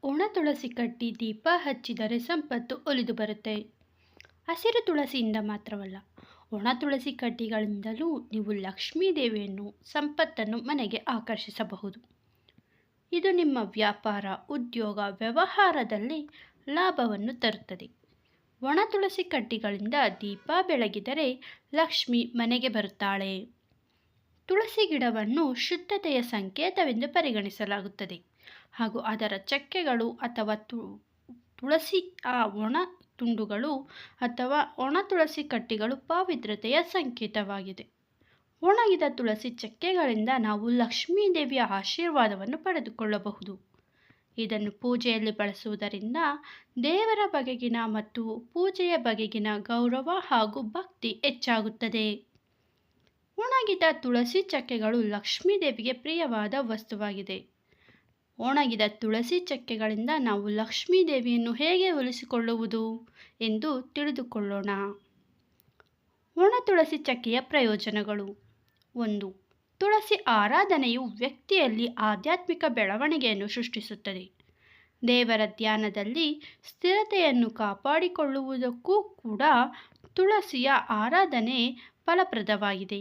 ಒಣ ತುಳಸಿ ಕಟ್ಟಿ ದೀಪ ಹಚ್ಚಿದರೆ ಸಂಪತ್ತು ಒಲಿದು ಬರುತ್ತೆ. ಹಸಿರು ತುಳಸಿಯಿಂದ ಮಾತ್ರವಲ್ಲ, ಒಣ ತುಳಸಿ ಕಡ್ಡಿಗಳಿಂದಲೂ ನೀವು ಲಕ್ಷ್ಮೀ ದೇವಿಯನ್ನು ಸಂಪತ್ತನ್ನು ಮನೆಗೆ ಆಕರ್ಷಿಸಬಹುದು. ಇದು ನಿಮ್ಮ ವ್ಯಾಪಾರ, ಉದ್ಯೋಗ, ವ್ಯವಹಾರದಲ್ಲಿ ಲಾಭವನ್ನು ತರುತ್ತದೆ. ಒಣ ತುಳಸಿ ಕಡ್ಡಿಗಳಿಂದ ದೀಪ ಬೆಳಗಿದರೆ ಲಕ್ಷ್ಮಿ ಮನೆಗೆ ಬರುತ್ತಾಳೆ. ತುಳಸಿ ಗಿಡವನ್ನು ಶುದ್ಧತೆಯ ಸಂಕೇತವೆಂದು ಪರಿಗಣಿಸಲಾಗುತ್ತದೆ ಹಾಗೂ ಅದರ ಚಕ್ಕೆಗಳು ಅಥವಾ ತುಳಸಿ ಒಣ ತುಂಡುಗಳು ಅಥವಾ ಒಣ ತುಳಸಿ ಕಡ್ಡಿಗಳು ಪಾವಿತ್ರ್ಯತೆಯ ಸಂಕೇತವಾಗಿದೆ. ಒಣಗಿದ ತುಳಸಿ ಚಕ್ಕೆಗಳಿಂದ ನಾವು ಲಕ್ಷ್ಮೀ ದೇವಿಯ ಆಶೀರ್ವಾದವನ್ನು ಪಡೆದುಕೊಳ್ಳಬಹುದು. ಇದನ್ನು ಪೂಜೆಯಲ್ಲಿ ಬಳಸುವುದರಿಂದ ದೇವರ ಬಗೆಗಿನ ಮತ್ತು ಪೂಜೆಯ ಬಗೆಗಿನ ಗೌರವ ಹಾಗೂ ಭಕ್ತಿ ಹೆಚ್ಚಾಗುತ್ತದೆ. ಒಣಗಿದ ತುಳಸಿ ಚಕ್ಕೆಗಳು ಲಕ್ಷ್ಮೀ ದೇವಿಗೆ ಪ್ರಿಯವಾದ ವಸ್ತುವಾಗಿದೆ. ಒಣಗಿದ ತುಳಸಿ ಚಕ್ಕೆಗಳಿಂದ ನಾವು ಲಕ್ಷ್ಮೀ ದೇವಿಯನ್ನು ಹೇಗೆ ಉಳಿಸಿಕೊಳ್ಳುವುದು ಎಂದು ತಿಳಿದುಕೊಳ್ಳೋಣ. ಒಣ ತುಳಸಿ ಚಕ್ಕೆಯ ಪ್ರಯೋಜನಗಳು. 1. ತುಳಸಿ ಆರಾಧನೆಯು ವ್ಯಕ್ತಿಯಲ್ಲಿ ಆಧ್ಯಾತ್ಮಿಕ ಬೆಳವಣಿಗೆಯನ್ನು ಸೃಷ್ಟಿಸುತ್ತದೆ. ದೇವರ ಧ್ಯಾನದಲ್ಲಿ ಸ್ಥಿರತೆಯನ್ನು ಕಾಪಾಡಿಕೊಳ್ಳುವುದಕ್ಕೂ ಕೂಡ ತುಳಸಿಯ ಆರಾಧನೆ ಫಲಪ್ರದವಾಗಿದೆ.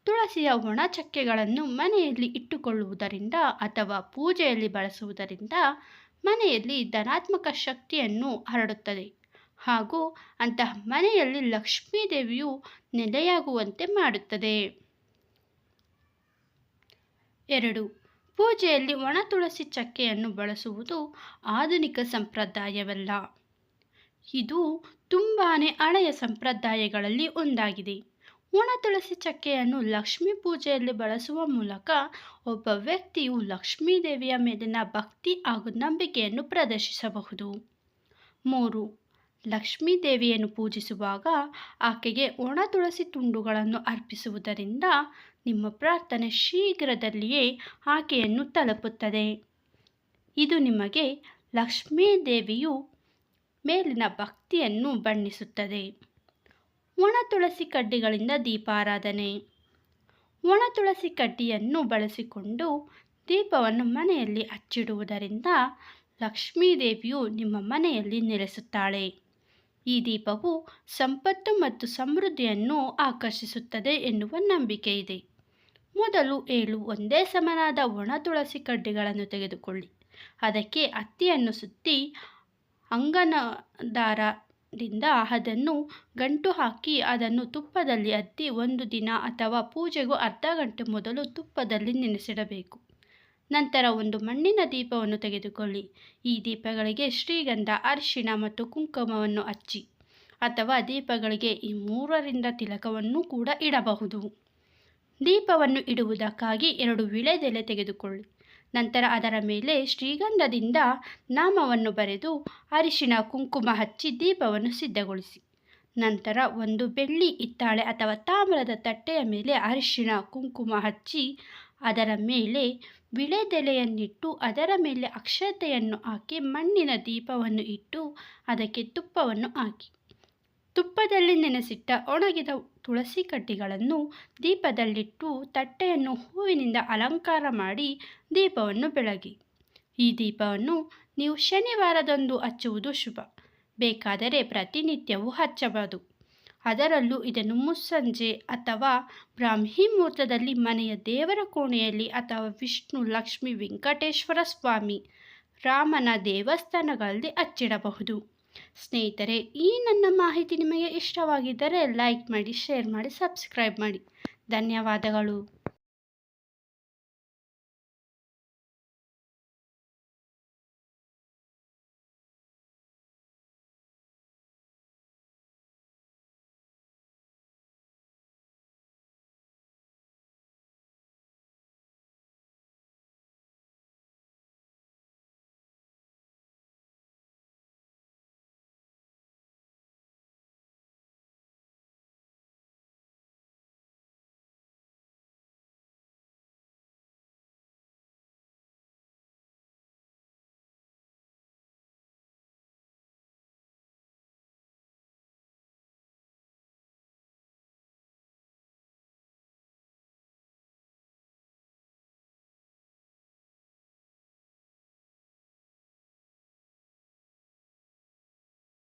ತುಳಸಿಯ ಒಣ ಚಕ್ಕೆಗಳನ್ನು ಮನೆಯಲ್ಲಿ ಇಟ್ಟುಕೊಳ್ಳುವುದರಿಂದ ಅಥವಾ ಪೂಜೆಯಲ್ಲಿ ಬಳಸುವುದರಿಂದ ಮನೆಯಲ್ಲಿ ಧನಾತ್ಮಕ ಶಕ್ತಿಯನ್ನು ಹರಡುತ್ತದೆ ಹಾಗೂ ಅಂತಹ ಮನೆಯಲ್ಲಿ ಲಕ್ಷ್ಮೀ ದೇವಿಯು ನೆಲೆಯಾಗುವಂತೆ ಮಾಡುತ್ತದೆ. 2. ಪೂಜೆಯಲ್ಲಿ ಒಣ ತುಳಸಿ ಚಕ್ಕೆಯನ್ನು ಬಳಸುವುದು ಆಧುನಿಕ ಸಂಪ್ರದಾಯವಲ್ಲ. ಇದು ತುಂಬಾನೇ ಹಳೆಯ ಸಂಪ್ರದಾಯಗಳಲ್ಲಿ ಒಂದಾಗಿದೆ. ಒಣ ತುಳಸಿ ಚಕ್ಕೆಯನ್ನು ಲಕ್ಷ್ಮೀ ಪೂಜೆಯಲ್ಲಿ ಬಳಸುವ ಮೂಲಕ ಒಬ್ಬ ವ್ಯಕ್ತಿಯು ಲಕ್ಷ್ಮೀ ದೇವಿಯ ಮೇಲಿನ ಭಕ್ತಿ ಹಾಗೂ ನಂಬಿಕೆಯನ್ನು ಪ್ರದರ್ಶಿಸಬಹುದು. 3. ಲಕ್ಷ್ಮೀ ದೇವಿಯನ್ನು ಪೂಜಿಸುವಾಗ ಆಕೆಗೆ ಒಣ ತುಳಸಿ ತುಂಡುಗಳನ್ನು ಅರ್ಪಿಸುವುದರಿಂದ ನಿಮ್ಮ ಪ್ರಾರ್ಥನೆ ಶೀಘ್ರದಲ್ಲಿಯೇ ಆಕೆಯನ್ನು ತಲುಪುತ್ತದೆ. ಇದು ನಿಮಗೆ ಲಕ್ಷ್ಮೀ ದೇವಿಯು ಮೇಲಿನ ಭಕ್ತಿಯನ್ನು ಬಣ್ಣಿಸುತ್ತದೆ. ಒಣ ತುಳಸಿ ಕಡ್ಡಿಗಳಿಂದ ದೀಪಾರಾಧನೆ. ಒಣ ತುಳಸಿ ಕಡ್ಡಿಯನ್ನು ಬಳಸಿಕೊಂಡು ದೀಪವನ್ನು ಮನೆಯಲ್ಲಿ ಹಚ್ಚಿಡುವುದರಿಂದ ಲಕ್ಷ್ಮೀ ದೇವಿಯು ನಿಮ್ಮ ಮನೆಯಲ್ಲಿ ನೆಲೆಸುತ್ತಾಳೆ. ಈ ದೀಪವು ಸಂಪತ್ತು ಮತ್ತು ಸಮೃದ್ಧಿಯನ್ನು ಆಕರ್ಷಿಸುತ್ತದೆ ಎನ್ನುವ ನಂಬಿಕೆ ಇದೆ. ಮೊದಲು 7 ಒಂದೇ ಸಮನಾದ ಒಣ ತುಳಸಿ ಕಡ್ಡಿಗಳನ್ನು ತೆಗೆದುಕೊಳ್ಳಿ. ಅದಕ್ಕೆ ಹತ್ತಿಯನ್ನು ಸುತ್ತಿ ಅಂಗನದಾರದಿಂದ ಅದನ್ನು ಗಂಟು ಹಾಕಿ ಅದನ್ನು ತುಪ್ಪದಲ್ಲಿ ಅದ್ದಿ 1 ದಿನ ಅಥವಾ ಪೂಜೆಗೂ ಅರ್ಧ ಗಂಟೆ ಮೊದಲು ತುಪ್ಪದಲ್ಲಿ ನೆನೆಸಿಡಬೇಕು. ನಂತರ ಒಂದು ಮಣ್ಣಿನ ದೀಪವನ್ನು ತೆಗೆದುಕೊಳ್ಳಿ. ಈ ದೀಪಗಳಿಗೆ ಶ್ರೀಗಂಧ, ಅರಿಶಿಣ ಮತ್ತು ಕುಂಕುಮವನ್ನು ಹಚ್ಚಿ ಅಥವಾ ದೀಪಗಳಿಗೆ ಈ 3ರಿಂದ ತಿಲಕವನ್ನು ಕೂಡ ಇಡಬಹುದು. ದೀಪವನ್ನು ಇಡುವುದಕ್ಕಾಗಿ 2 ವೀಳ್ಯದೆಲೆ ತೆಗೆದುಕೊಳ್ಳಿ. ನಂತರ ಅದರ ಮೇಲೆ ಶ್ರೀಗಂಧದಿಂದ ನಾಮವನ್ನು ಬರೆದು ಅರಿಶಿಣ ಕುಂಕುಮ ಹಚ್ಚಿ ದೀಪವನ್ನು ಸಿದ್ಧಗೊಳಿಸಿ. ನಂತರ ಒಂದು ಬೆಳ್ಳಿ ಹಿತ್ತಾಳೆ ಅಥವಾ ತಾಮ್ರದ ತಟ್ಟೆಯ ಮೇಲೆ ಅರಿಶಿಣ ಕುಂಕುಮ ಹಚ್ಚಿ ಅದರ ಮೇಲೆ ವೀಳ್ಯದೆಲೆಯನ್ನಿಟ್ಟು ಅದರ ಮೇಲೆ ಅಕ್ಷತೆಯನ್ನು ಹಾಕಿ ಮಣ್ಣಿನ ದೀಪವನ್ನು ಇಟ್ಟು ಅದಕ್ಕೆ ತುಪ್ಪವನ್ನು ಹಾಕಿ. ತುಪ್ಪದಲ್ಲಿ ನೆನೆಸಿಟ್ಟ ಒಣಗಿದ ತುಳಸಿ ಕಡ್ಡಿಗಳನ್ನು ದೀಪದಲ್ಲಿಟ್ಟು ತಟ್ಟೆಯನ್ನು ಹೂವಿನಿಂದ ಅಲಂಕಾರ ಮಾಡಿ ದೀಪವನ್ನು ಬೆಳಗಿ. ಈ ದೀಪವನ್ನು ನೀವು ಶನಿವಾರದಂದು ಹಚ್ಚುವುದು ಶುಭ. ಬೇಕಾದರೆ ಪ್ರತಿನಿತ್ಯವೂ ಹಚ್ಚಬಹುದು. ಅದರಲ್ಲೂ ಇದನ್ನು ಮುಸ್ಸಂಜೆ ಅಥವಾ ಬ್ರಾಹ್ಮಿ ಮುಹೂರ್ತದಲ್ಲಿ ಮನೆಯ ದೇವರ ಕೋಣೆಯಲ್ಲಿ ಅಥವಾ ವಿಷ್ಣು, ಲಕ್ಷ್ಮಿ, ವೆಂಕಟೇಶ್ವರ ಸ್ವಾಮಿ, ರಾಮನ ದೇವಸ್ಥಾನಗಳಲ್ಲಿ ಹಚ್ಚಿಡಬಹುದು. ಸ್ನೇಹಿತರೆ, ಈ ನನ್ನ ಮಾಹಿತಿ ನಿಮಗೆ ಇಷ್ಟವಾಗಿದ್ದರೆ ಲೈಕ್ ಮಾಡಿ, ಶೇರ್ ಮಾಡಿ, ಸಬ್ಸ್ಕ್ರೈಬ್ ಮಾಡಿ. ಧನ್ಯವಾದಗಳು.